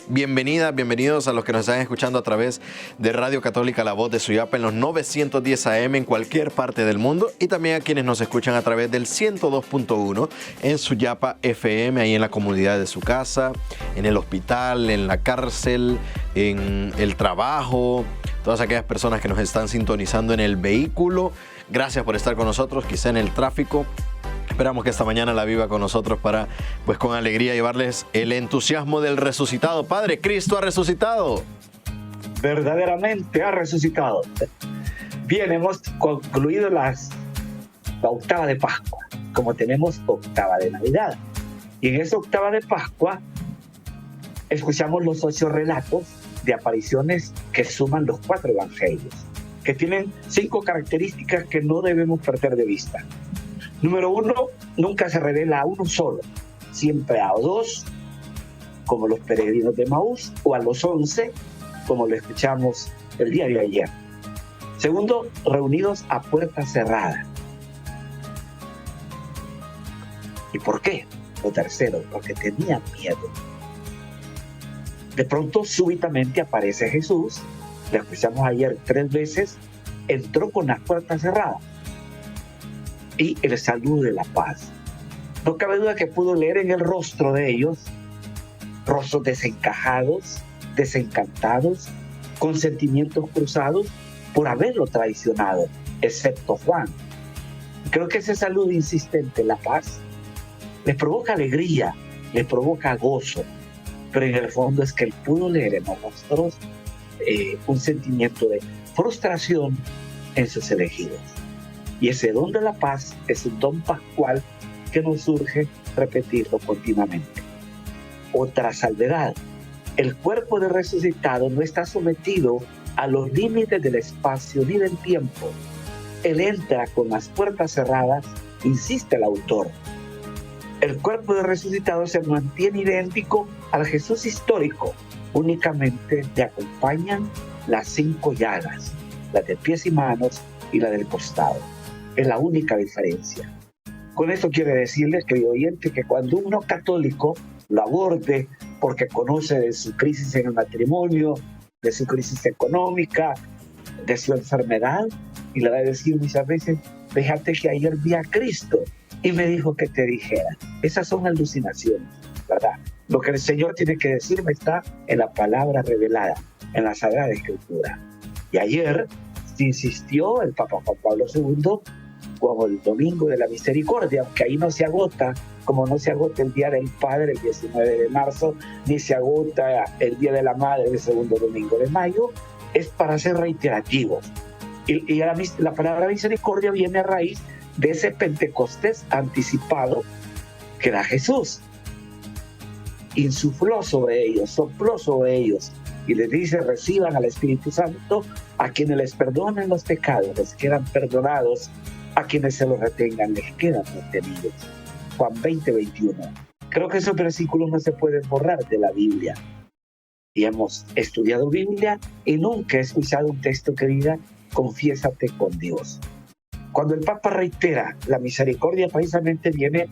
Bienvenidos a los que nos están escuchando a través de Radio Católica La Voz de Suyapa en los 910 AM en cualquier parte del mundo, y también a quienes nos escuchan a través del 102.1 en Suyapa FM, ahí en la comunidad de su casa, en el hospital, en la cárcel, en el trabajo, todas aquellas personas que nos están sintonizando en el vehículo. Gracias por estar con nosotros, quizá en el tráfico. Esperamos que esta mañana la viva con nosotros para, pues con alegría, llevarles el entusiasmo del resucitado. Padre, Cristo ha resucitado. Verdaderamente ha resucitado. Bien, hemos concluido la octava de Pascua, como tenemos octava de Navidad. Y en esa octava de Pascua escuchamos los 8 relatos de apariciones que suman los 4 evangelios, que tienen 5 características que no debemos perder de vista. Número 1, nunca se revela a uno solo, siempre a 2, como los peregrinos de Maús, o a los 11, como lo escuchamos el día de ayer. Segundo, reunidos a puerta cerrada. ¿Y por qué? Lo tercero, porque tenían miedo. De pronto, súbitamente aparece Jesús, lo escuchamos ayer 3 veces, entró con las puertas cerradas. Y el saludo de la paz. No cabe duda que pudo leer en el rostro de ellos, rostros desencajados, desencantados, con sentimientos cruzados por haberlo traicionado, excepto Juan. Creo que ese saludo insistente, la paz, les provoca alegría, les provoca gozo, pero en el fondo es que él pudo leer en los rostros un sentimiento de frustración en sus elegidos. Y ese don de la paz es un don pascual que nos urge repetirlo continuamente. Otra salvedad: el cuerpo del resucitado no está sometido a los límites del espacio ni del tiempo. Él entra con las puertas cerradas, insiste el autor. El cuerpo del resucitado se mantiene idéntico al Jesús histórico, únicamente le acompañan las 5 llagas, las de pies y manos y la del costado. Es la única diferencia. Con esto quiere decirles, querido oyente, que cuando uno católico lo aborde porque conoce de su crisis en el matrimonio, de su crisis económica, de su enfermedad, y le va a decir muchas veces: fíjate que ayer vi a Cristo y me dijo que te dijera. Esas son alucinaciones, ¿verdad? Lo que el Señor tiene que decirme está en la palabra revelada, en la Sagrada Escritura. Y ayer se insistió el Papa Juan Pablo II como el Domingo de la Misericordia, aunque ahí no se agota, como no se agota el Día del Padre el 19 de marzo, ni se agota el Día de la Madre el segundo domingo de mayo, es para ser reiterativos. Y la palabra misericordia viene a raíz de ese Pentecostés anticipado que da Jesús. Insufló sobre ellos, sopló sobre ellos, y les dice: reciban al Espíritu Santo. A quienes les perdonen los pecados les quedan perdonados, a quienes se los retengan les quedan retenidos. Juan 20:21. Creo que esos versículos no se pueden borrar de la Biblia. Y hemos estudiado Biblia y nunca he escuchado un texto que diga: confiésate con Dios. Cuando el Papa reitera la misericordia, precisamente viene,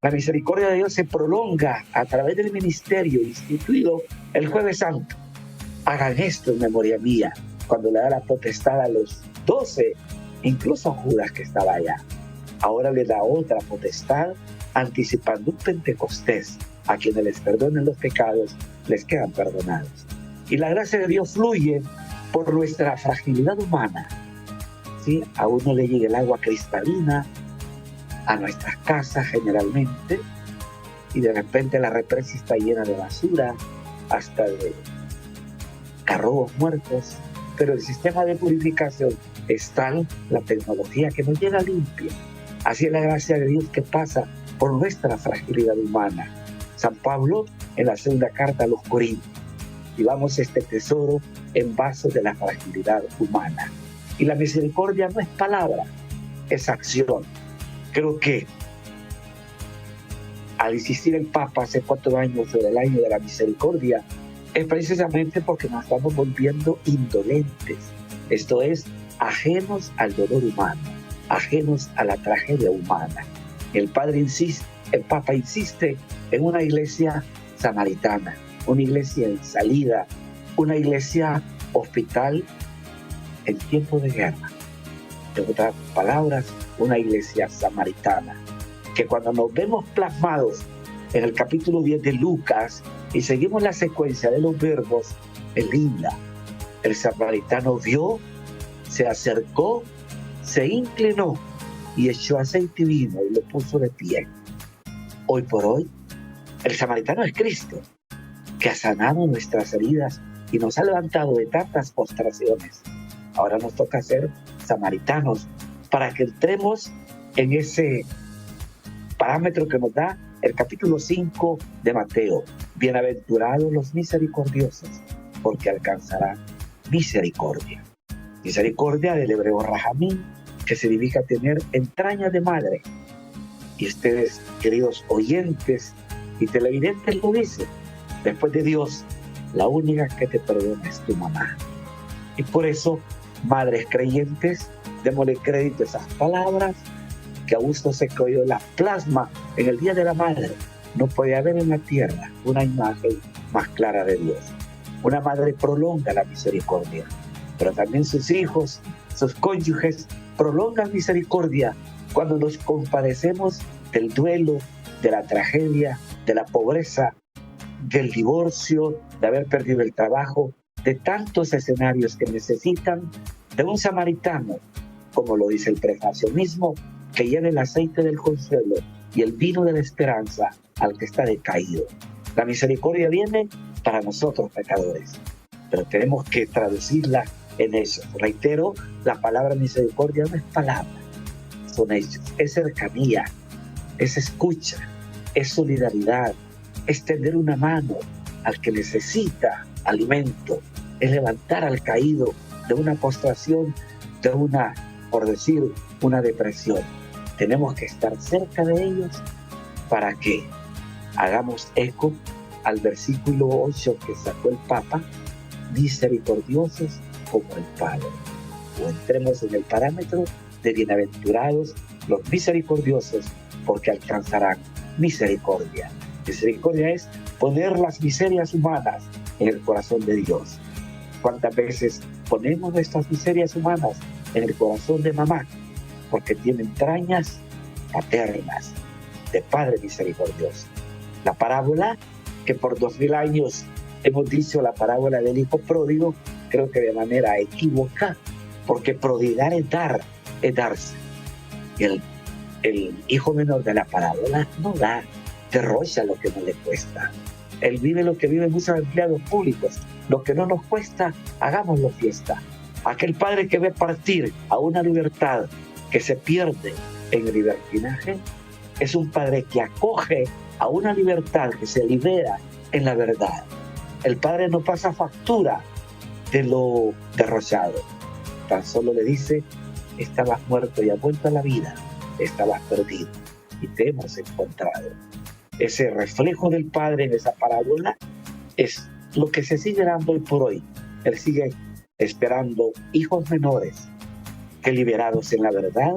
la misericordia de Dios se prolonga a través del ministerio instituido el Jueves Santo. Hagan esto en memoria mía, cuando le da la potestad a los 12, incluso a Judas que estaba allá. Ahora le da otra potestad, anticipando un Pentecostés. A quienes les perdonen los pecados, les quedan perdonados. Y la gracia de Dios fluye por nuestra fragilidad humana. ¿Sí? A uno le llega el agua cristalina a nuestras casas generalmente, y de repente la represa está llena de basura, hasta de carros muertos, pero el sistema de purificación es tal, la tecnología, que nos llega limpia. Así es la gracia de Dios que pasa por nuestra fragilidad humana. San Pablo, en la segunda carta a los Corintios, llevamos este tesoro en vasos de la fragilidad humana. Y la misericordia no es palabra, es acción. Creo que al insistir el Papa hace 4 años sobre el año de la misericordia, es precisamente porque nos estamos volviendo indolentes, esto es, ajenos al dolor humano, ajenos a la tragedia humana. El Papa insiste en una iglesia samaritana, una iglesia en salida, una iglesia hospital en tiempo de guerra. En otras palabras, una iglesia samaritana, que cuando nos vemos plasmados en el capítulo 10 de Lucas y seguimos la secuencia de los verbos, es linda. El samaritano vio, se acercó, se inclinó y echó aceite y vino y lo puso de pie. Hoy por hoy, el samaritano es Cristo, que ha sanado nuestras heridas y nos ha levantado de tantas postraciones. Ahora nos toca ser samaritanos para que entremos en ese parámetro que nos da el capítulo 5 de Mateo. Bienaventurados los misericordiosos, porque alcanzarán misericordia. Misericordia del hebreo rahamín, que significa tener entrañas de madre. Y ustedes, queridos oyentes y televidentes, lo dicen. Después de Dios, la única que te perdona es tu mamá. Y por eso, madres creyentes, démosle crédito a esas palabras que Augusto Secoyo las plasma en el Día de la Madre. No puede haber en la tierra una imagen más clara de Dios. Una madre prolonga la misericordia, pero también sus hijos, sus cónyuges prolongan misericordia cuando nos compadecemos del duelo, de la tragedia, de la pobreza, del divorcio, de haber perdido el trabajo, de tantos escenarios que necesitan de un samaritano, como lo dice el prefacio mismo, que lleve el aceite del consuelo y el vino de la esperanza al que está decaído. La misericordia viene para nosotros pecadores, pero tenemos que traducirla en eso. Reitero, la palabra misericordia no es palabra, son hechos, es cercanía, es escucha, es solidaridad, es tender una mano al que necesita alimento, es levantar al caído de una postración, de una, por decir, una depresión. Tenemos que estar cerca de ellos para que hagamos eco al versículo 8 que sacó el Papa, misericordiosos como el Padre. O entremos en el parámetro de bienaventurados los misericordiosos, porque alcanzarán misericordia. Misericordia es poner las miserias humanas en el corazón de Dios. ¿Cuántas veces ponemos nuestras miserias humanas en el corazón de mamá? Porque tiene entrañas paternas de Padre misericordioso. La parábola que por 2000 años hemos dicho la parábola del hijo pródigo, creo que de manera equivocada, porque prodigar es dar, es darse. El hijo menor de la parábola no da, derrocha lo que no le cuesta. Él vive lo que viven muchos empleados públicos. Lo que no nos cuesta, hagámoslo fiesta. Aquel padre que ve partir a una libertad que se pierde en el libertinaje, es un padre que acoge a una libertad que se libera en la verdad. El padre no pasa factura de lo derrochado. Tan solo le dice, estabas muerto y has vuelto a la vida, estabas perdido y te hemos encontrado. Ese reflejo del Padre en esa parábola es lo que se sigue dando hoy por hoy. Él sigue esperando hijos menores que, liberados en la verdad,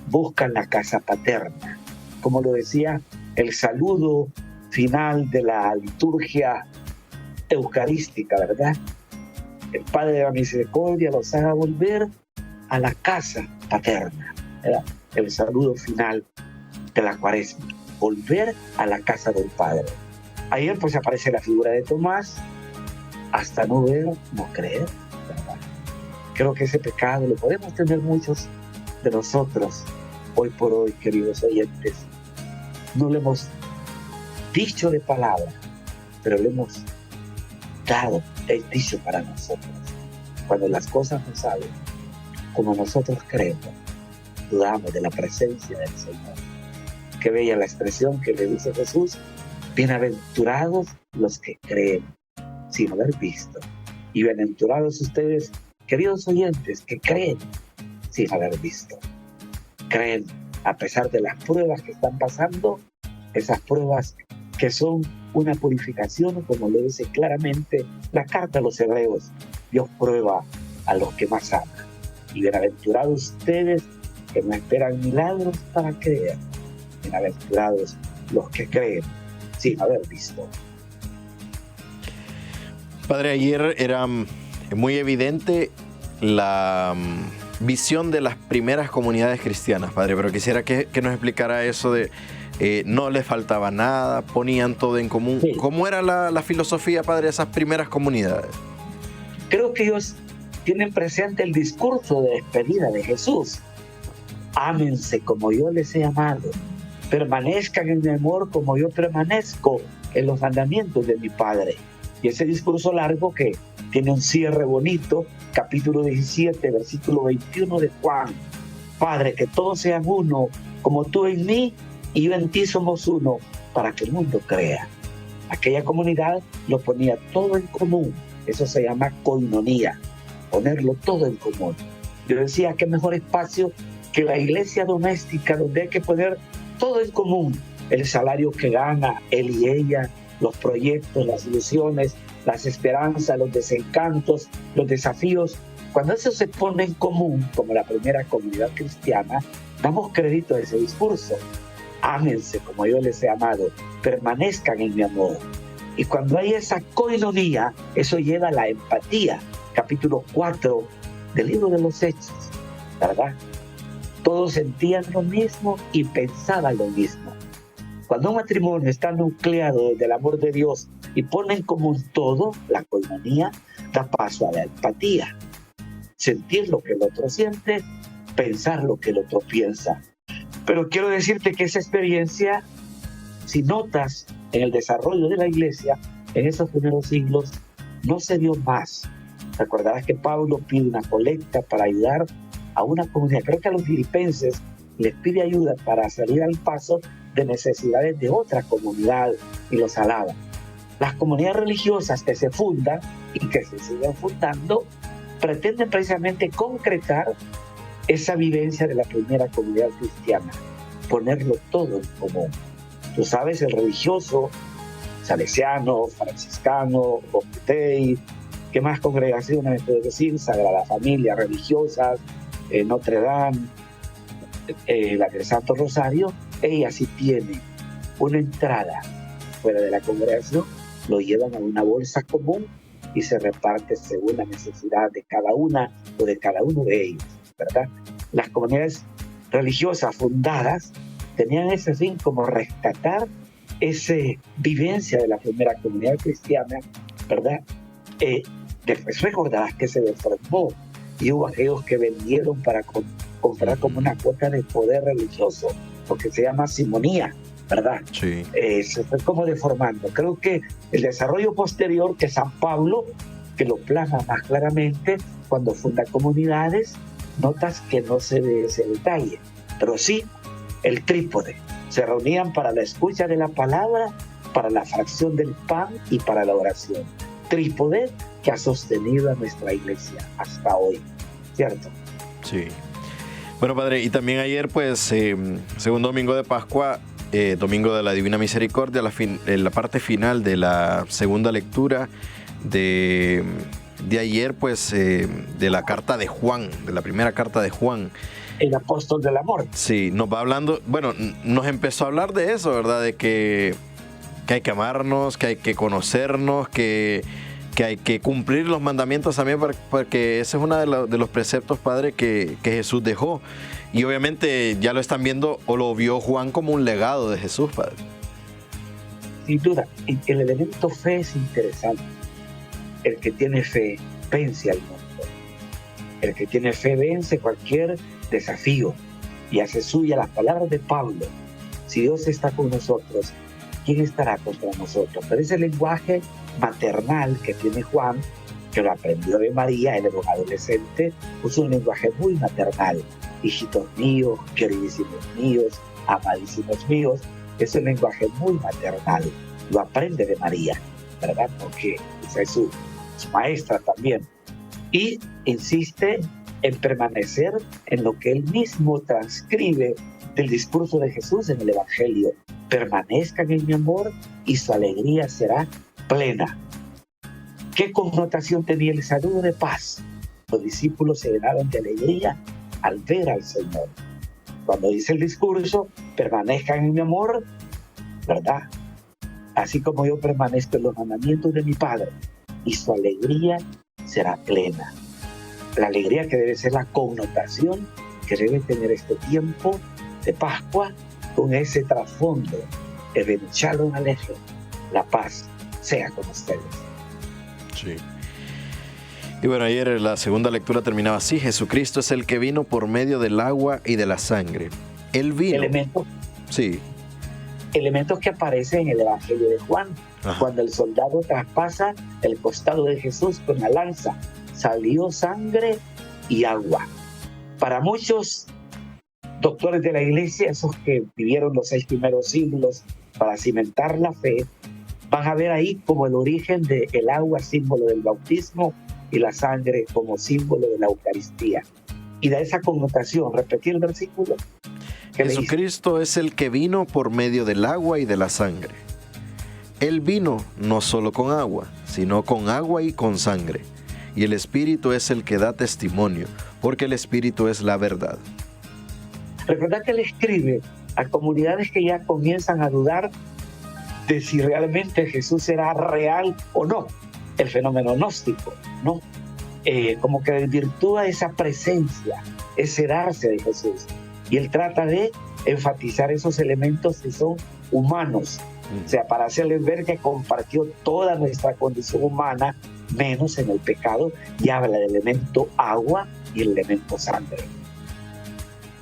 buscan la casa paterna. Como lo decía el saludo final de la liturgia eucarística, ¿verdad? El Padre de la Misericordia los haga volver a la casa paterna, ¿verdad? El saludo final de la Cuaresma, volver a la casa del Padre. Ayer pues aparece la figura de Tomás, hasta no ver, no creer, ¿verdad? Creo que ese pecado lo podemos tener muchos de nosotros hoy por hoy, queridos oyentes. No le hemos dicho de palabra, pero le hemos dado el dicho para nosotros. Cuando las cosas no salen como nosotros creemos, dudamos de la presencia del Señor. Qué bella la expresión que le dice Jesús: bienaventurados los que creen sin haber visto. Y bienaventurados ustedes, queridos oyentes, que creen sin haber visto. Creen a pesar de las pruebas que están pasando, esas pruebas que son una purificación, como lo dice claramente la carta a los Hebreos. Dios prueba a los que más aman. Y bienaventurados ustedes que no esperan milagros para creer. Bienaventurados los que creen sin haber visto. Padre, ayer era muy evidente la visión de las primeras comunidades cristianas, Padre, pero quisiera que nos explicara eso de no les faltaba nada, ponían todo en común. Sí. ¿Cómo era la filosofía, Padre, de esas primeras comunidades? Creo que ellos tienen presente el discurso de despedida de Jesús. Ámense como yo les he amado, permanezcan en mi amor como yo permanezco en los mandamientos de mi Padre. Y ese discurso largo que tiene un cierre bonito, capítulo 17, versículo 21 de Juan. Padre, que todos sean uno, como tú en mí y yo en ti somos uno, para que el mundo crea. Aquella comunidad lo ponía todo en común. Eso se llama koinonía, ponerlo todo en común. Yo decía, qué mejor espacio que la iglesia doméstica, donde hay que poner todo en común. El salario que gana él y ella, los proyectos, las ilusiones, las esperanzas, los desencantos, los desafíos. Cuando eso se pone en común, como la primera comunidad cristiana, damos crédito a ese discurso. Ámense como yo les he amado, permanezcan en mi amor. Y cuando hay esa koinonía, eso lleva a la empatía. Capítulo 4 del libro de los Hechos, ¿verdad? Todos sentían lo mismo y pensaban lo mismo. Cuando un matrimonio está nucleado desde el amor de Dios y pone en común todo, la koinonía da paso a la empatía. Sentir lo que el otro siente, pensar lo que el otro piensa. Pero quiero decirte que esa experiencia, si notas en el desarrollo de la iglesia, en esos primeros siglos, no se dio más. Recordarás que Pablo pide una colecta para ayudar a una comunidad. Creo que a los filipenses les pide ayuda para salir al paso de necesidades de otra comunidad y los alaba. Las comunidades religiosas que se fundan y que se siguen fundando pretenden precisamente concretar esa vivencia de la primera comunidad cristiana, ponerlo todo en común. Tú sabes, el religioso, salesiano, franciscano, Oputei, ¿qué más congregaciones me puedes decir? Sagrada Familia, religiosas, Notre Dame, la del Santo Rosario, ella sí tiene una entrada fuera de la congregación, lo llevan a una bolsa común y se reparte según la necesidad de cada una o de cada uno de ellos, ¿verdad? Las comunidades religiosas fundadas tenían ese fin como rescatar esa vivencia de la primera comunidad cristiana, ¿verdad? Después recordarás que se deformó y hubo aquellos que vendieron para comprar como una cuota de poder religioso, porque se llama simonía, ¿verdad? Sí. Se fue como deformando. Creo que el desarrollo posterior que San Pablo, que lo plasma más claramente cuando funda comunidades, notas que no se ve ese detalle, pero sí el trípode. Se reunían para la escucha de la palabra, para la fracción del pan y para la oración. Trípode que ha sostenido a nuestra iglesia hasta hoy, ¿cierto? Sí. Bueno, Padre, y también ayer, pues, segundo domingo de Pascua, domingo de la Divina Misericordia, la parte final de la segunda lectura de ayer, pues, de la carta de Juan, de la primera carta de Juan. El apóstol del amor. Sí, nos va hablando, bueno, nos empezó a hablar de eso, ¿verdad? De que hay que amarnos, que hay que conocernos, que hay que cumplir los mandamientos también, porque ese es uno de los preceptos, Padre, que Jesús dejó. Y obviamente ya lo están viendo, o lo vio Juan como un legado de Jesús, Padre. Sin duda, el elemento fe es interesante. El que tiene fe vence al mundo. El que tiene fe vence cualquier desafío y hace suya las palabras de Pablo. Si Dios está con nosotros, ¿quién estará contra nosotros? Pero ese lenguaje maternal que tiene Juan, que lo aprendió de María, él era un adolescente, usa un lenguaje muy maternal. Hijitos míos, queridísimos míos, amadísimos míos, es un lenguaje muy maternal. Lo aprende de María, ¿verdad? Porque esa es su maestra también. Y insiste en permanecer en lo que él mismo transcribe del discurso de Jesús en el Evangelio. Permanezcan en mi amor y su alegría será plena. ¿Qué connotación tenía el saludo de paz? Los discípulos se llenaron de alegría al ver al Señor. Cuando dice el discurso, permanezcan en mi amor, ¿verdad? Así como yo permanezco en los mandamientos de mi Padre. y su alegría será plena. La alegría que debe ser la connotación que debe tener este tiempo de Pascua con ese trasfondo. Shalom Aleichem, la paz sea con ustedes. Sí. Y bueno, ayer la segunda lectura terminaba así: Jesucristo es el que vino por medio del agua y de la sangre. Él vino. Elementos que aparecen en el Evangelio de Juan. Ajá. Cuando el soldado traspasa el costado de Jesús con la lanza, salió sangre y agua. Para muchos doctores de la iglesia, esos que vivieron los 6 primeros siglos para cimentar la fe, van a ver ahí como el origen del agua, símbolo del bautismo, y la sangre como símbolo de la Eucaristía. Y da esa connotación. Repetir el versículo. Jesucristo es el que vino por medio del agua y de la sangre. Él vino no solo con agua, sino con agua y con sangre. Y el Espíritu es el que da testimonio, porque el Espíritu es la verdad. Recordad que él escribe a comunidades que ya comienzan a dudar de si realmente Jesús será real o no. El fenómeno gnóstico, ¿no? Como que desvirtúa esa presencia, ese darse de Jesús. Y él trata de enfatizar esos elementos que son humanos. O sea, para hacerles ver que compartió toda nuestra condición humana, menos en el pecado, y habla del elemento agua y el elemento sangre.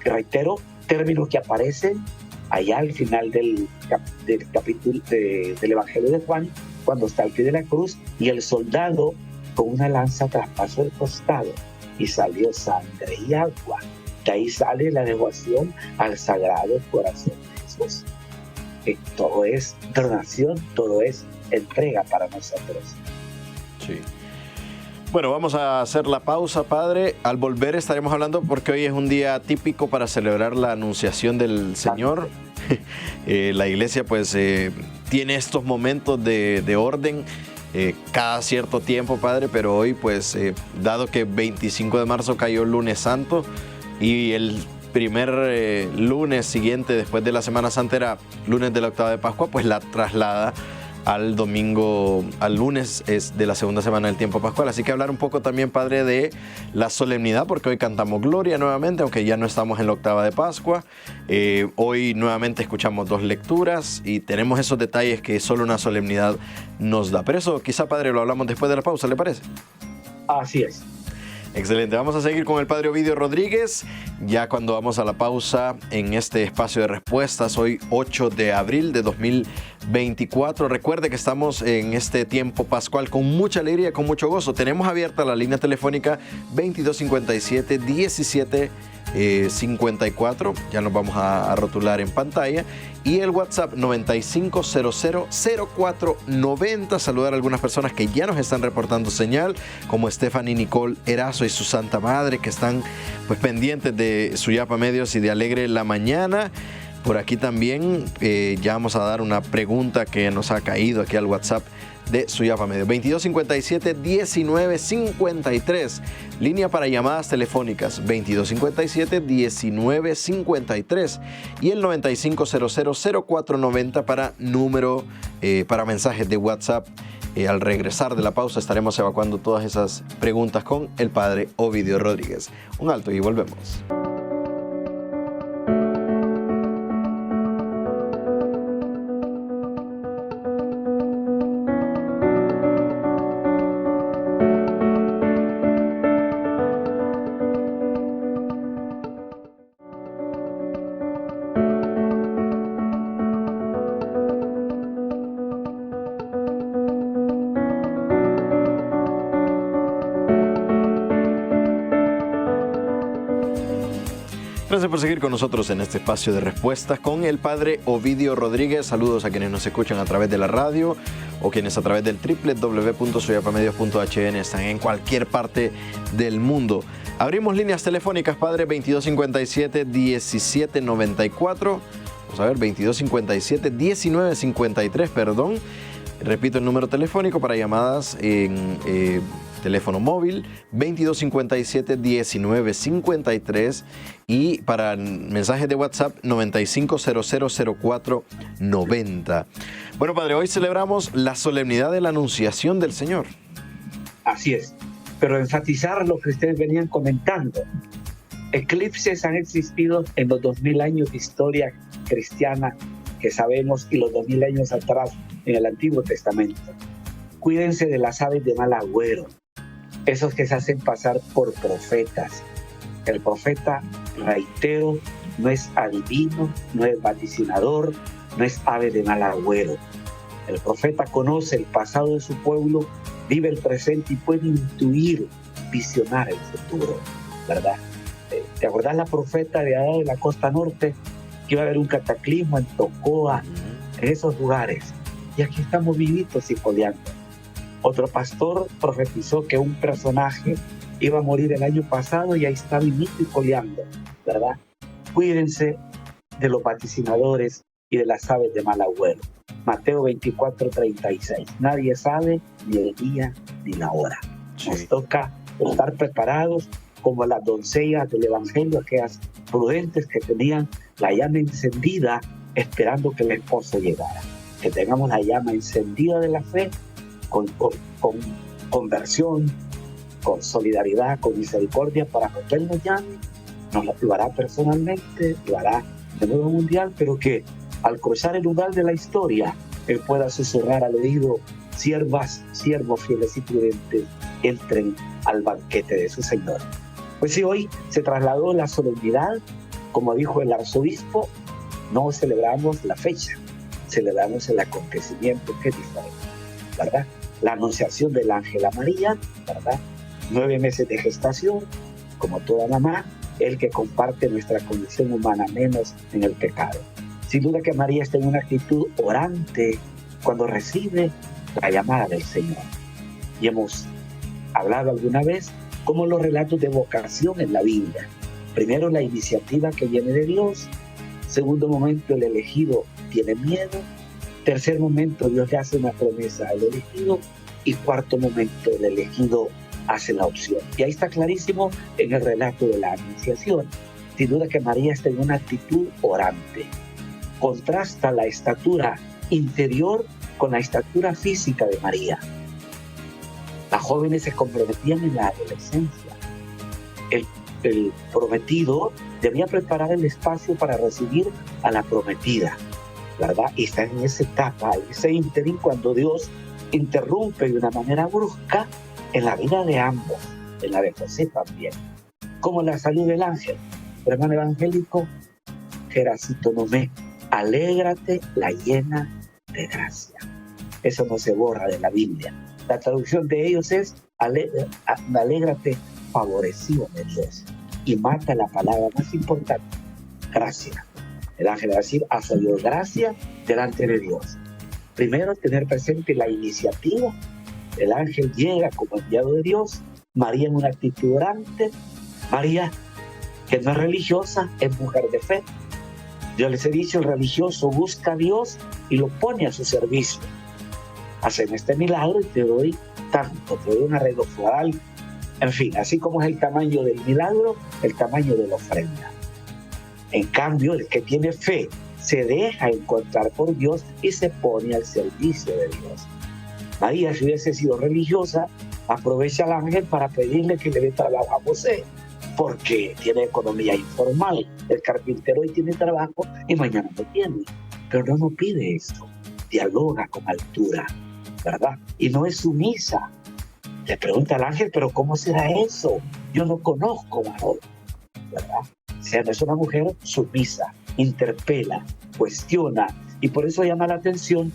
Reitero, términos que aparecen allá al final del capítulo del Evangelio de Juan, cuando está al pie de la cruz y el soldado con una lanza traspasó el costado y salió sangre y agua. De ahí sale la devoción al Sagrado Corazón de Jesús. Todo es donación, todo es entrega para nosotros. Sí. Bueno, vamos a hacer la pausa, Padre. Al volver estaremos hablando, porque hoy es un día típico para celebrar la Anunciación del Señor. La iglesia pues tiene estos momentos de orden cada cierto tiempo, Padre, pero hoy pues dado que 25 de marzo cayó el lunes santo y el primer lunes siguiente después de la Semana Santa era lunes de la octava de Pascua, pues la traslada al domingo, al lunes es de la segunda semana del tiempo pascual. Así que hablar un poco también, Padre, de la solemnidad, porque hoy cantamos Gloria nuevamente, aunque ya no estamos en la octava de Pascua. Hoy nuevamente escuchamos 2 lecturas y tenemos esos detalles que solo una solemnidad nos da. Pero eso quizá, Padre, lo hablamos después de la pausa, ¿le parece? Así es. Excelente, vamos a seguir con el Padre Ovidio Rodríguez, ya cuando vamos a la pausa en este espacio de respuestas, hoy 8 de abril de 2024. Recuerde que estamos en este tiempo pascual con mucha alegría, con mucho gozo. Tenemos abierta la línea telefónica 2257-1754, ya nos vamos a rotular en pantalla, y el WhatsApp 95000490. Saludar a algunas personas que ya nos están reportando señal, como Stephanie Nicole Erazo y su Santa Madre, que están pues pendientes de Suyapa Medios y de Alegre la Mañana. Por aquí también ya vamos a dar una pregunta que nos ha caído aquí al WhatsApp de Suyapa Medios. 2257-1953. Línea para llamadas telefónicas 2257-1953. Y el 95000490 para número, para mensajes de WhatsApp. Al regresar de la pausa estaremos evacuando todas esas preguntas con el Padre Ovidio Rodríguez. Un alto y volvemos. Gracias por seguir con nosotros en este espacio de respuestas con el Padre Ovidio Rodríguez. Saludos a quienes nos escuchan a través de la radio o quienes a través del www.suyapamedios.hn están en cualquier parte del mundo. Abrimos líneas telefónicas, Padre, 2257-1794. Vamos a ver, 2257-1953, perdón. Repito el número telefónico para llamadas en teléfono móvil, 2257-1953, y para mensajes de WhatsApp 95000490. Bueno, Padre, hoy celebramos la solemnidad de la Anunciación del Señor. Así es. Pero enfatizar lo que ustedes venían comentando. Eclipses han existido en los 2000 años de historia cristiana que sabemos y los 2000 años atrás en el Antiguo Testamento. Cuídense de las aves de mal agüero, esos que se hacen pasar por profetas. El profeta, reitero, no es adivino, no es vaticinador, no es ave de mal agüero. El profeta conoce el pasado de su pueblo, vive el presente y puede intuir, visionar el futuro, ¿verdad? ¿Te acordás la profeta de allá de la costa norte? Que iba a haber un cataclismo en Tocoa, en esos lugares. Y aquí estamos vivitos y coleando. Otro pastor profetizó que un personaje iba a morir el año pasado y ahí está vivito y coleando, ¿verdad? Cuídense de los vaticinadores y de las aves de mal agüero. Mateo 24:36. Nadie sabe ni el día ni la hora. Sí. Nos toca estar preparados como las doncellas del Evangelio, aquellas prudentes que tenían la llama encendida esperando que el esposo llegara. Que tengamos la llama encendida de la fe con conversión, con solidaridad, con misericordia para que Él nos llame, lo hará personalmente, lo hará de nuevo mundial, pero que al cruzar el umbral de la historia, Él pueda susurrar al oído: siervas, siervos fieles y prudentes, entren al banquete de su Señor. Pues sí, hoy se trasladó la solemnidad, como dijo el arzobispo, no celebramos la fecha, celebramos el acontecimiento que es diferente, ¿verdad? La anunciación del ángel a María, ¿verdad? 9 meses de gestación, como toda mamá, el que comparte nuestra condición humana, menos en el pecado. Sin duda que María está en una actitud orante cuando recibe la llamada del Señor. Y hemos hablado alguna vez como los relatos de vocación en la Biblia. Primero, la iniciativa que viene de Dios. Segundo momento, el elegido tiene miedo. Tercer momento, Dios le hace una promesa al elegido. Y cuarto momento, el elegido hace la opción. Y ahí está clarísimo en el relato de la anunciación. Sin duda que María está en una actitud orante. Contrasta la estatura interior con la estatura física de María. Las jóvenes se comprometían en la adolescencia. El prometido debía preparar el espacio para recibir a la prometida, ¿verdad? Y está en esa etapa, en ese ínterin, cuando Dios interrumpe de una manera brusca en la vida de ambos, en la de José también. Como la salud del ángel. El hermano evangélico, Gerasito Nomé, alégrate la llena de gracia. Eso no se borra de la Biblia. La traducción de ellos es alégrate favorecido de Dios. Y mata la palabra más importante, gracia. El ángel va a decir, hace Dios gracia delante de Dios. Primero, tener presente la iniciativa. El ángel llega como enviado de Dios. María en una actitud orante. María, que no es religiosa, es mujer de fe. Yo les he dicho, el religioso busca a Dios y lo pone a su servicio. Hacen este milagro y te doy tanto, te doy un arreglo floral. En fin, así como es el tamaño del milagro, el tamaño de la ofrenda. En cambio, el que tiene fe se deja encontrar por Dios y se pone al servicio de Dios. María, si hubiese sido religiosa, aprovecha al ángel para pedirle que le dé trabajo a José, porque tiene economía informal. El carpintero hoy tiene trabajo y mañana no tiene. Pero no pide esto. Dialoga con altura, ¿verdad? Y no es sumisa. Le pregunta al ángel, pero ¿cómo será eso? Yo no conozco varón, ¿verdad? O sea, no es una mujer sumisa, interpela, cuestiona, y por eso llama la atención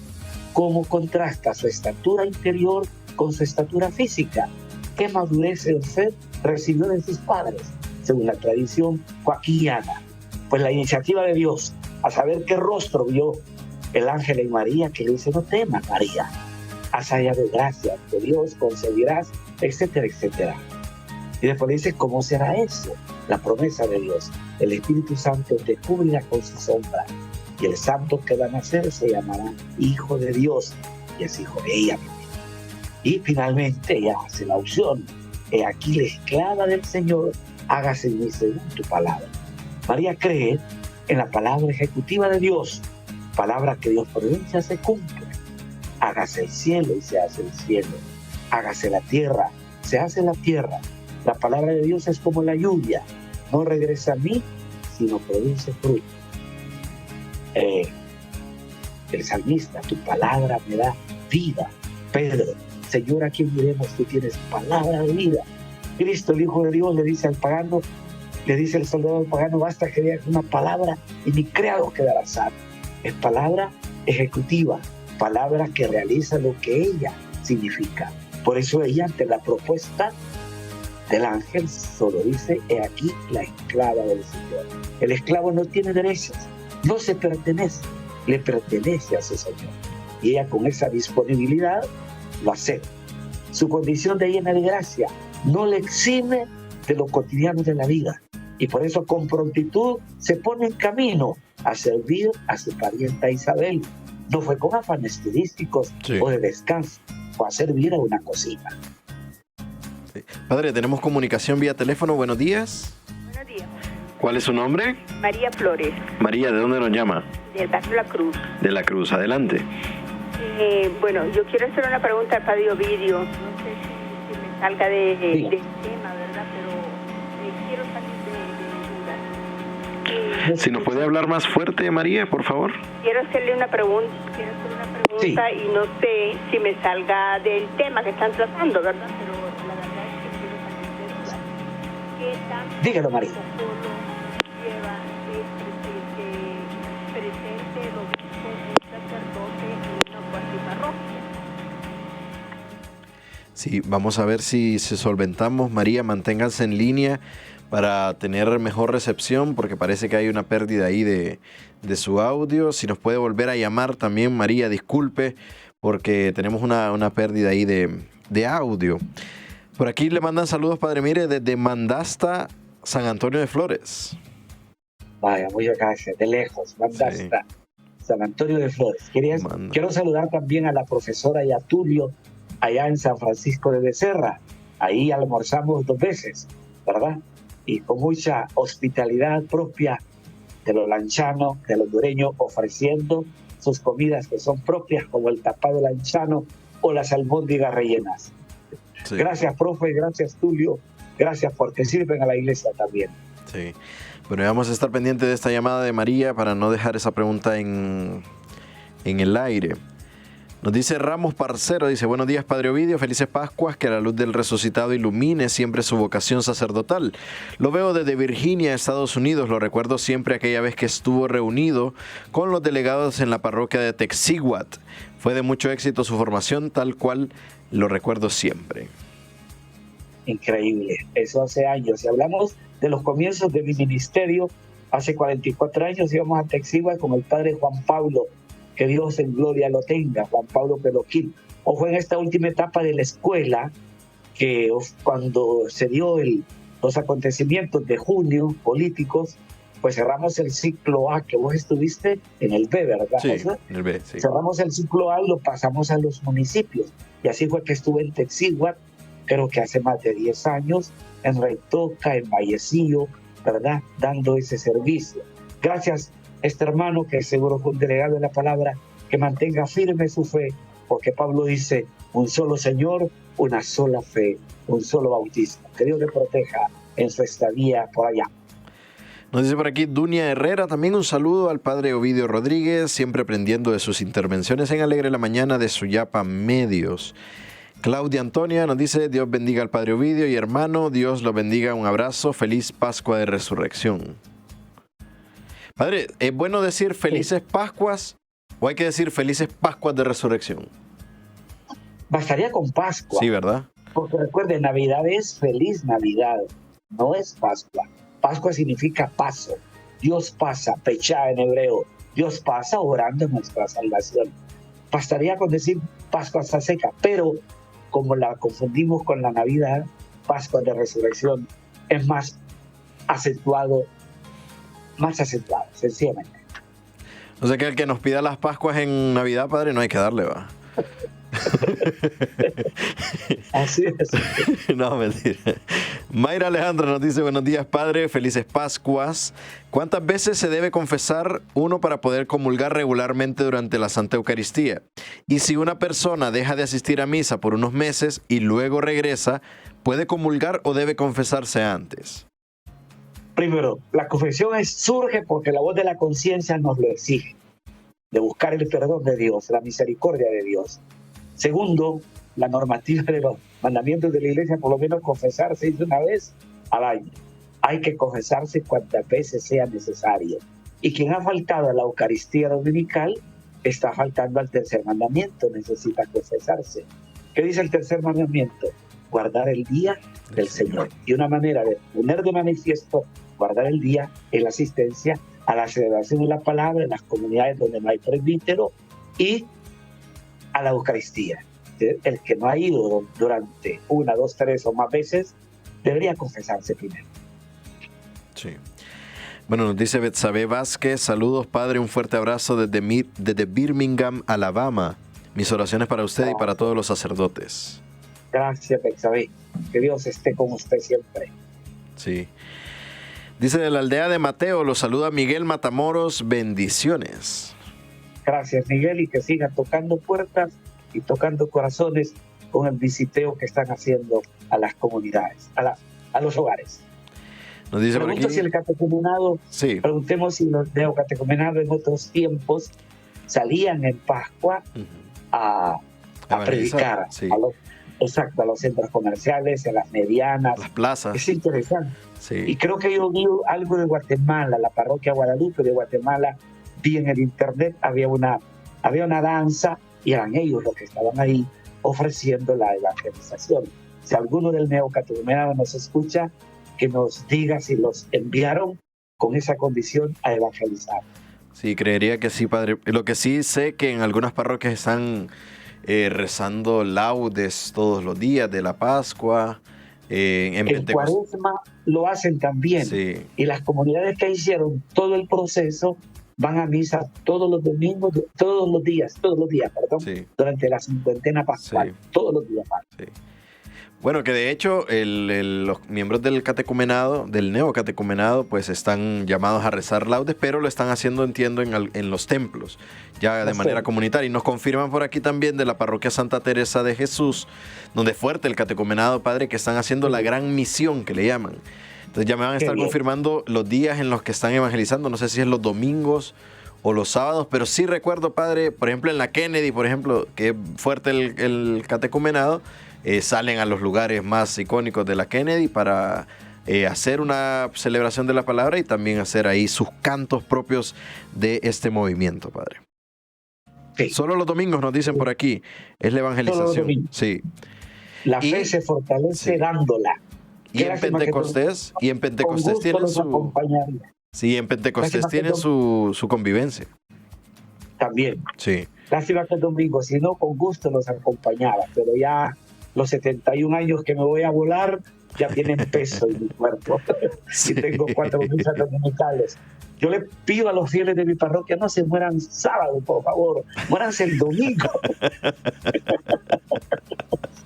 cómo contrasta su estatura interior con su estatura física. ¿Qué madurez en fe recibió de sus padres? Según la tradición joaquiniana. Pues la iniciativa de Dios, a saber qué rostro vio el ángel en María, que le dice, no temas, María, has hallado gracia de Dios, concebirás, etcétera, etcétera. Y después dice, ¿cómo será eso? La promesa de Dios. El Espíritu Santo te cubrirá con su sombra. Y el santo que va a nacer se llamará Hijo de Dios. Y es hijo de ella. Y finalmente ella hace la opción. He aquí la esclava del Señor, hágase en mí según tu palabra. María cree en la palabra ejecutiva de Dios. Palabra que Dios pronuncia se cumple. Hágase el cielo y se hace el cielo. hágase la tierra, se hace la tierra. La palabra de Dios es como la lluvia, no regresa a mí, sino produce fruto. El salmista, tu palabra me da vida. Pedro, Señor, ¿a quién diremos? Tú tienes palabra de vida. Cristo, el Hijo de Dios, le dice al pagano, le dice el soldado al pagano, basta que digas una palabra y mi criado quedará sano. Es palabra ejecutiva, palabra que realiza lo que ella significa. Por eso ella, ante la propuesta del ángel, solo dice, he aquí la esclava del Señor. El esclavo no tiene derechos, no se pertenece, le pertenece a su Señor. Y ella, con esa disponibilidad, lo acepta. Su condición de llena de gracia no le exime de lo cotidiano de la vida. Y por eso, con prontitud, se pone en camino a servir a su parienta Isabel. No fue con afanes turísticos o de descanso, fue a servir a una cocina. Sí. Padre, tenemos comunicación vía teléfono. Buenos días. Buenos días. ¿Cuál es su nombre? María Flores. María, ¿de dónde nos llama? Del barrio La Cruz. De La Cruz, adelante. Bueno, yo quiero hacer una pregunta al padre Ovidio. No sé si me salga del tema, ¿verdad? Pero quiero salir de dudas. Si nos puede hablar más fuerte, María, por favor. Quiero hacerle una pregunta, Sí. Y no sé si me salga del tema que están tratando, ¿verdad? Pero la verdad es que quiero salir de dudas. ¿Qué tanto Dígalo, María. protocolo lleva presente el obispo, un sacerdote y una cuatriparroquia? Sí, vamos a ver si solventamos. María, manténganse en línea para tener mejor recepción, porque parece que hay una pérdida ahí de su audio. Si nos puede volver a llamar también, María, disculpe, porque tenemos una pérdida ahí de audio. Por aquí le mandan saludos, Padre Mire, desde Mandasta, San Antonio de Flores. Vaya, muchas gracias, de lejos, Mandasta, sí. San Antonio de Flores. Quiero saludar también a la profesora y a Tulio, allá en San Francisco de Becerra. Ahí almorzamos 2 veces, ¿verdad? Y con mucha hospitalidad propia de los lanchanos, de los hondureños, ofreciendo sus comidas que son propias, como el tapado lanchano o las albóndigas rellenas. Sí. Gracias, profe, gracias, Tulio, gracias porque sirven a la iglesia también. Sí, bueno, vamos a estar pendientes de esta llamada de María para no dejar esa pregunta en el aire. Nos dice Ramos Parcero, dice, buenos días, Padre Ovidio, felices Pascuas, que la luz del resucitado ilumine siempre su vocación sacerdotal. Lo veo desde Virginia, Estados Unidos, lo recuerdo siempre aquella vez que estuvo reunido con los delegados en la parroquia de Texiguat. Fue de mucho éxito su formación, tal cual lo recuerdo siempre. Increíble, eso hace años. Si hablamos de los comienzos de mi ministerio, hace 44 años íbamos a Texiguat con el Padre Juan Pablo, que Dios en gloria lo tenga, Juan Pablo Peloquín. O fue en esta última etapa de la escuela que cuando se dio los acontecimientos de junio políticos, pues cerramos el ciclo A, que vos estuviste en el B, ¿verdad? Sí, en el B, sí. Cerramos el ciclo A y lo pasamos a los municipios. Y así fue que estuve en Texiguat, creo que hace más de 10 años, en Reitoca, en Vallecillo, ¿verdad? Dando ese servicio. Gracias, este hermano, que seguro fue un delegado de la palabra, que mantenga firme su fe, porque Pablo dice, un solo Señor, una sola fe, un solo bautismo. Que Dios le proteja en su estadía por allá. Nos dice por aquí Dunia Herrera, también un saludo al Padre Ovidio Rodríguez, siempre aprendiendo de sus intervenciones en Alegre la Mañana de Suyapa Medios. Claudia Antonia nos dice, Dios bendiga al Padre Ovidio y hermano, Dios lo bendiga, un abrazo, feliz Pascua de Resurrección. Padre, ¿es bueno decir felices Pascuas o hay que decir felices Pascuas de Resurrección? Bastaría con Pascua. Sí, ¿verdad? Porque recuerden, Navidad es feliz Navidad, no es Pascua. Pascua significa paso. Dios pasa, pechá en hebreo. Dios pasa obrando en nuestra salvación. Bastaría con decir Pascua está seca, pero como la confundimos con la Navidad, Pascua de Resurrección es más acentuado, sencillamente. O sea que el que nos pida las Pascuas en Navidad, Padre, no hay que darle, va. Así es. No, mentira. Mayra Alejandra nos dice, buenos días, padre, felices Pascuas. ¿Cuántas veces se debe confesar uno para poder comulgar regularmente durante la Santa Eucaristía? Y si una persona deja de asistir a misa por unos meses y luego regresa, ¿puede comulgar o debe confesarse antes? Primero, la confesión surge porque la voz de la conciencia nos lo exige, de buscar el perdón de Dios, la misericordia de Dios. Segundo, la normativa de los mandamientos de la Iglesia, por lo menos confesarse una vez al año. Hay que confesarse cuantas veces sea necesario. Y quien ha faltado a la Eucaristía dominical está faltando al tercer mandamiento, necesita confesarse. ¿Qué dice el tercer mandamiento? Guardar el día del Señor. Y una manera de poner de manifiesto guardar el día es la asistencia a la celebración de la palabra en las comunidades donde no hay presbítero y a la Eucaristía. El que no ha ido durante 1, 2, 3 o más veces debería confesarse primero. Sí. Bueno, nos dice Betsabe Vázquez, saludos padre, un fuerte abrazo desde Birmingham, Alabama. Mis oraciones para usted y para todos los sacerdotes. Gracias, Betsabe. Que Dios esté con usted siempre. Sí. Dice de la aldea de Mateo, los saluda Miguel Matamoros, bendiciones. Gracias, Miguel, y que sigan tocando puertas y tocando corazones con el visiteo que están haciendo a las comunidades, a los hogares. Nos dice por aquí, si el catecumenado, sí. Preguntemos si los neocatecumenados en otros tiempos salían en Pascua a predicar, sí. a los centros comerciales, a las medianas, las plazas. Es interesante. Sí. Y creo que yo vi algo de Guatemala, la parroquia Guadalupe de Guatemala, vi en el internet, había una danza y eran ellos los que estaban ahí ofreciendo la evangelización. Si alguno del neocatecumenado nos escucha, que nos diga si los enviaron con esa condición a evangelizar. Sí, creería que sí, padre. Lo que sí sé que en algunas parroquias están rezando laudes todos los días de la Pascua. En Cuaresma lo hacen también. Sí. Y las comunidades que hicieron todo el proceso van a misa todos los domingos, todos los días, sí. Durante la cincuentena pascual, sí. Todos los días. Sí. Bueno, que de hecho los miembros del catecumenado, del neocatecumenado, pues están llamados a rezar laudes, pero lo están haciendo, entiendo, en los templos, ya de manera comunitaria. Y nos confirman por aquí también de la parroquia Santa Teresa de Jesús, donde es fuerte el catecumenado, padre, que están haciendo la gran misión, que le llaman. Entonces ya me van a estar confirmando los días en los que están evangelizando, no sé si es los domingos o los sábados, pero sí recuerdo, padre, por ejemplo, en la Kennedy, por ejemplo, que es fuerte el catecumenado, salen a los lugares más icónicos de la Kennedy para hacer una celebración de la palabra y también hacer ahí sus cantos propios de este movimiento, padre. Sí. Solo los domingos nos dicen por aquí, es la evangelización. Sí. La fe se fortalece dándola. Y en Pentecostés tienen su... Sí, en Pentecostés tienen su convivencia. También. Sí. Lástima que el domingo, si no, con gusto los acompañaba, pero ya los 71 años que me voy a volar ya tienen peso en mi cuerpo. Sí. Y tengo 4 misas dominicales. Yo le pido a los fieles de mi parroquia, no se mueran sábado, por favor, muéranse el domingo.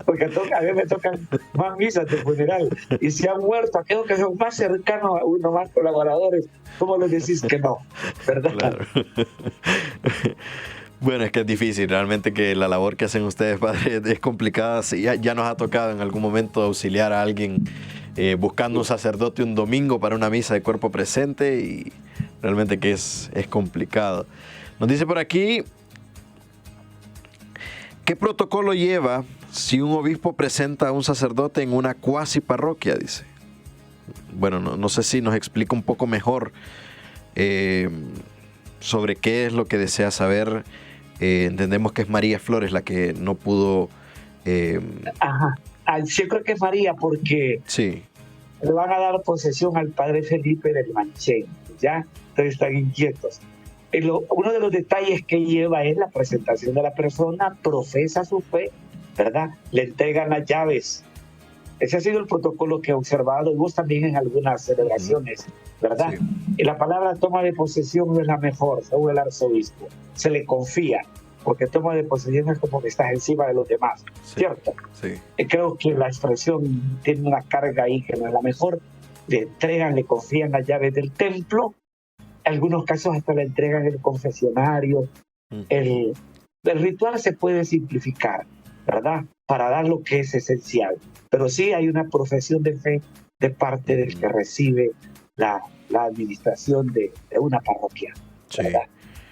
Porque a mí me tocan más misas de funeral. Y si han muerto aquellos que son más cercanos a uno, más colaboradores, ¿cómo les decís que no? ¿Verdad? Claro. Bueno, es que es difícil, realmente que la labor que hacen ustedes, padre, es complicada. Sí, ya nos ha tocado en algún momento auxiliar a alguien buscando un sacerdote un domingo para una misa de cuerpo presente y realmente que es complicado. Nos dice por aquí, ¿qué protocolo lleva si un obispo presenta a un sacerdote en una cuasi parroquia? Dice. Bueno, no sé si nos explica un poco mejor sobre qué es lo que desea saber. Entendemos que es María Flores la que no pudo... Yo creo que es María porque sí. Le van a dar posesión al padre Felipe del Manchén, ¿ya? Entonces están inquietos. Uno de los detalles que lleva es la presentación de la persona, profesa su fe, ¿verdad? Le entregan las llaves. Ese ha sido el protocolo que he observado, y vos también en algunas celebraciones, ¿verdad? Sí. Y la palabra toma de posesión no es la mejor, según el arzobispo. Se le confía. porque toma de posesión es como que estás encima de los demás, Sí, ¿cierto? sí, Creo que la expresión tiene una carga ahí que no es la mejor. Le entregan, le confían las llaves del templo, en algunos casos hasta le entregan el confesionario. mm, El ritual se puede simplificar, ¿verdad? Para dar lo que es esencial. Pero sí hay una profesión de fe de parte del que recibe la administración de una parroquia, sí, ¿verdad?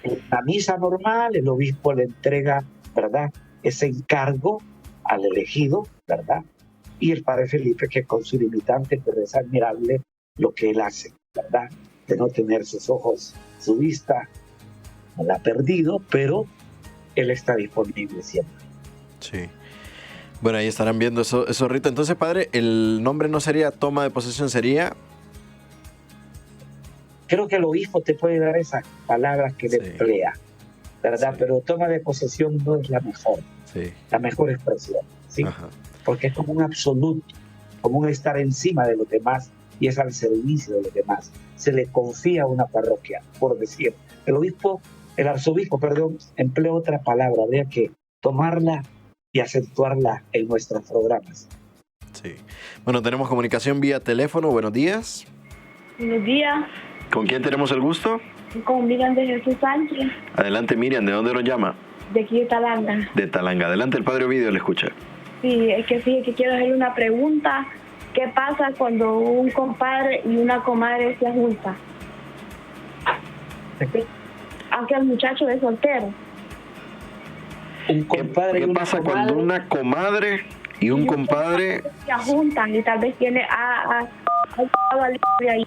En la misa normal, el obispo le entrega, ¿verdad?, ese encargo al elegido, ¿verdad? Y el padre Felipe, que con su limitante, pero es admirable lo que él hace, ¿verdad? De no tener sus ojos, su vista, no la ha perdido, pero él está disponible siempre. sí. Bueno, ahí estarán viendo esos ritos. Entonces, padre, el nombre no sería toma de posesión, sería... Creo que el obispo te puede dar esas palabras que le Sí, emplea, ¿verdad? sí, Pero toma de posesión no es la sí, mejor expresión, ¿sí? ajá, Porque es como un absoluto, como un estar encima de los demás y es al servicio de los demás. Se le confía a una parroquia, por decir. El arzobispo, perdón, emplea otra palabra, habría que tomarla y acentuarla en nuestros programas. sí. Bueno, tenemos comunicación vía teléfono. Buenos días. Buenos días, ¿Con quién tenemos el gusto? con Miriam de Jesús Sánchez, Adelante, Miriam. ¿De dónde nos llama? de aquí de Talanga. De Talanga. Adelante, el padre Ovidio le escucha. Sí, es que fíjate que quiero hacerle una pregunta. ¿Qué pasa cuando un compadre y una comadre se juntan? Aunque el muchacho es soltero. Un compadre y ¿Qué una pasa comadre, cuando una comadre y un compadre... Se juntan y tal vez tiene a ahí.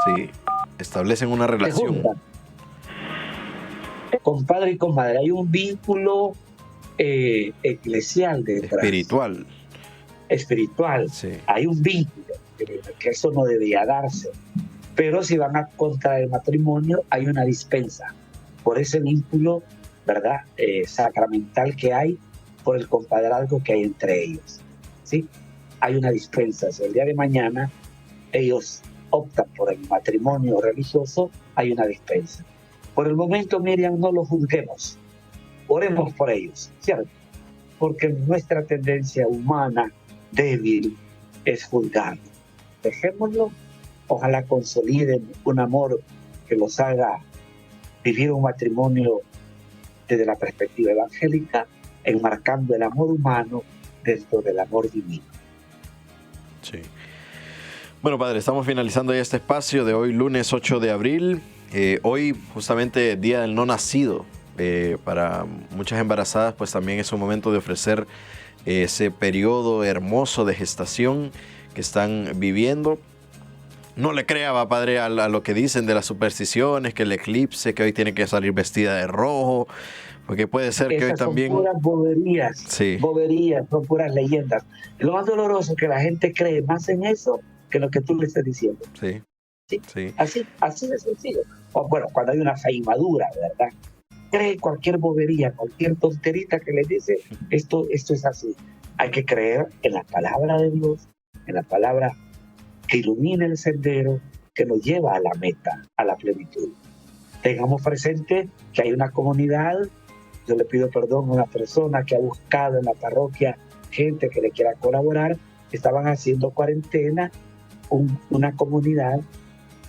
Sí, establecen una se relación. juntan? Compadre y comadre, hay un vínculo eclesial detrás, espiritual. Sí, Hay un vínculo, que eso no debería darse. Pero si van a contraer matrimonio, hay una dispensa por ese vínculo, ¿verdad?, sacramental que hay, por el compadrazgo que hay entre ellos, ¿sí? Hay una dispensa. Si el día de mañana ellos optan por el matrimonio religioso, hay una dispensa. Por el momento, Miriam, no lo juzguemos, oremos por ellos, ¿cierto? Porque nuestra tendencia humana débil es juzgar. Dejémoslo, ojalá consoliden un amor que los haga vivir un matrimonio desde la perspectiva evangélica, enmarcando el amor humano dentro del amor divino. sí. Bueno, padre, estamos finalizando ya este espacio de hoy, lunes 8 de abril. Hoy, justamente, Día del No Nacido. Para muchas embarazadas, pues también es un momento de ofrecer ese periodo hermoso de gestación que están viviendo. No le crea, va, padre, a lo que dicen de las supersticiones, que el eclipse, que hoy tiene que salir vestida de rojo, porque puede ser que Esas hoy también... son puras boberías, Sí. boberías, son puras leyendas. Lo más doloroso es que la gente cree más en eso que en lo que tú le estás diciendo. Sí, ¿Sí? sí, Así de sencillo. O, bueno, cuando hay una fe inmadura, ¿verdad? Cree cualquier bobería, cualquier tonterita que le dice, esto es así. Hay que creer en la palabra de Dios, en la palabra que ilumina el sendero, que nos lleva a la meta, a la plenitud. Tengamos presente que hay una comunidad. Yo le pido perdón a una persona que ha buscado en la parroquia gente que le quiera colaborar. Estaban haciendo cuarentena, una comunidad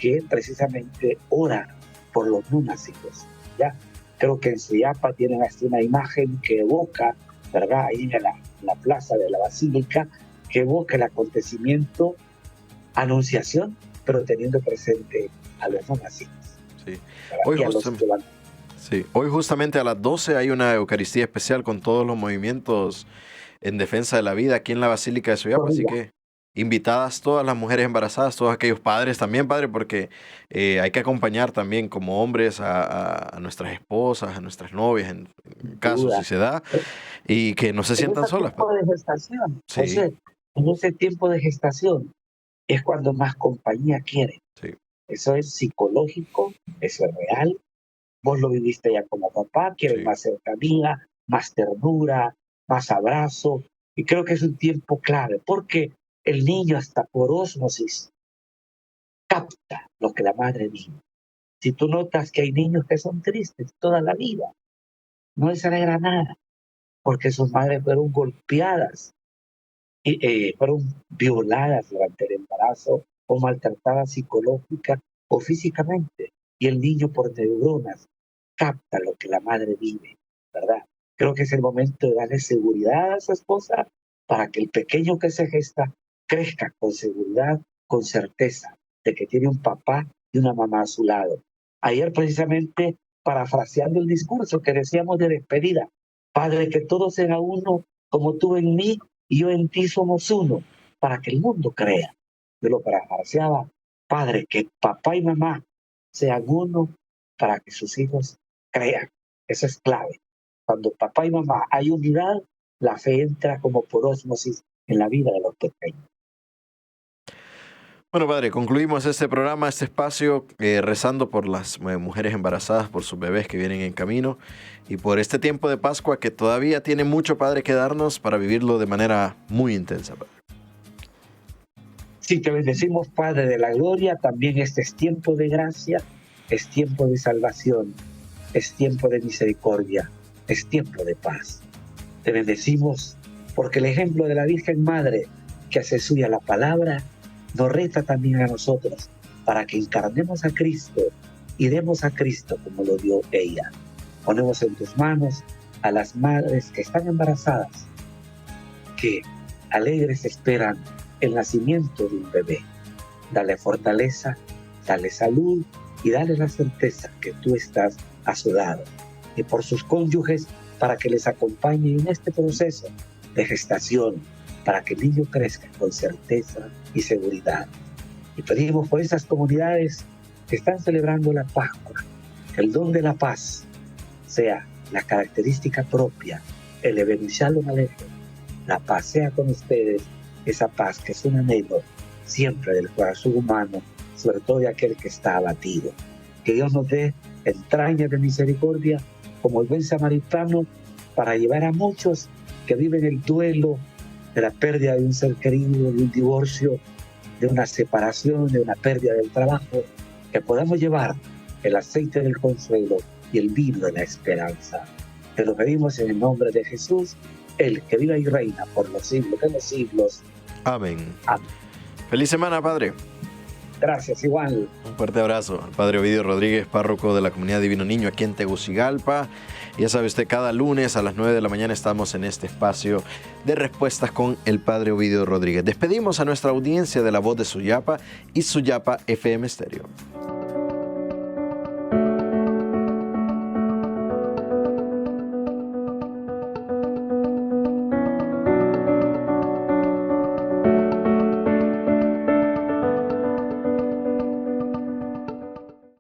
que precisamente ora por los no nacidos, ¿ya? Creo que en Suyapa tienen hasta una imagen que evoca, ¿verdad?, ahí en la plaza de la Basílica, que evoca el acontecimiento, anunciación, pero teniendo presente a los no nacidos. sí. Y a los que van. Sí, hoy justamente a las 12 hay una Eucaristía especial con todos los movimientos en defensa de la vida aquí en la Basílica de Suyapa, así que invitadas todas las mujeres embarazadas, todos aquellos padres también, padre, porque hay que acompañar también como hombres a nuestras esposas, a nuestras novias, en caso si se da, y que no se sientan solas. En ese tiempo de gestación, Sí. José, en ese tiempo de gestación es cuando más compañía quieren. Sí. Eso es psicológico, eso es real. Vos lo viviste ya como papá, quieren Sí. más cercanía, más ternura, más abrazo. Y creo que es un tiempo clave, porque el niño hasta por ósmosis capta lo que la madre dice. Si tú notas que hay niños que son tristes toda la vida, no les alegra nada, porque sus madres fueron golpeadas, y fueron violadas durante el embarazo o maltratadas psicológica o físicamente. Y el niño por neuronas capta lo que la madre vive, ¿verdad? Creo que es el momento de darle seguridad a su esposa para que el pequeño que se gesta crezca con seguridad, con certeza de que tiene un papá y una mamá a su lado. Ayer precisamente, parafraseando el discurso que decíamos de despedida, Padre, que todos sean uno como tú en mí y yo en ti somos uno, para que el mundo crea. Yo lo parafraseaba, Padre, que papá y mamá sean uno para que sus hijos crean. Eso es clave. Cuando papá y mamá hay unidad, la fe entra como por ósmosis en la vida de los pequeños. Bueno, padre, concluimos este programa, este espacio, rezando por las mujeres embarazadas, por sus bebés que vienen en camino y por este tiempo de Pascua que todavía tiene mucho, padre, que darnos para vivirlo de manera muy intensa, padre. Si te bendecimos, Padre de la gloria, también este es tiempo de gracia, es tiempo de salvación, es tiempo de misericordia, es tiempo de paz. Te bendecimos porque el ejemplo de la Virgen Madre que hace suya la palabra nos reta también a nosotros para que encarnemos a Cristo y demos a Cristo como lo dio ella. Ponemos en tus manos a las madres que están embarazadas, que alegres esperan el nacimiento de un bebé. Dale fortaleza, dale salud y dale la certeza que tú estás a su lado. Y por sus cónyuges, para que les acompañe en este proceso de gestación, para que el niño crezca con certeza y seguridad. Y pedimos por esas comunidades que están celebrando la Pascua, que el don de la paz sea la característica propia, el Evangelio Shalom Aleichem. La paz sea con ustedes, esa paz que es un anhelo siempre del corazón humano, sobre todo de aquel que está abatido. Que Dios nos dé entrañas de misericordia como el buen samaritano para llevar a muchos que viven el duelo de la pérdida de un ser querido, de un divorcio, de una separación, de una pérdida del trabajo, que podamos llevar el aceite del consuelo y el vino de la esperanza. Te lo pedimos en el nombre de Jesús, el que vive y reina por los siglos de los siglos. Amén. Amén. Feliz semana, padre. Gracias, igual. Un fuerte abrazo al padre Ovidio Rodríguez, párroco de la Comunidad Divino Niño aquí en Tegucigalpa. Ya sabe usted, cada lunes a las 9 de la mañana estamos en este espacio de respuestas con el padre Ovidio Rodríguez. Despedimos a nuestra audiencia de La Voz de Suyapa y Suyapa FM Stereo.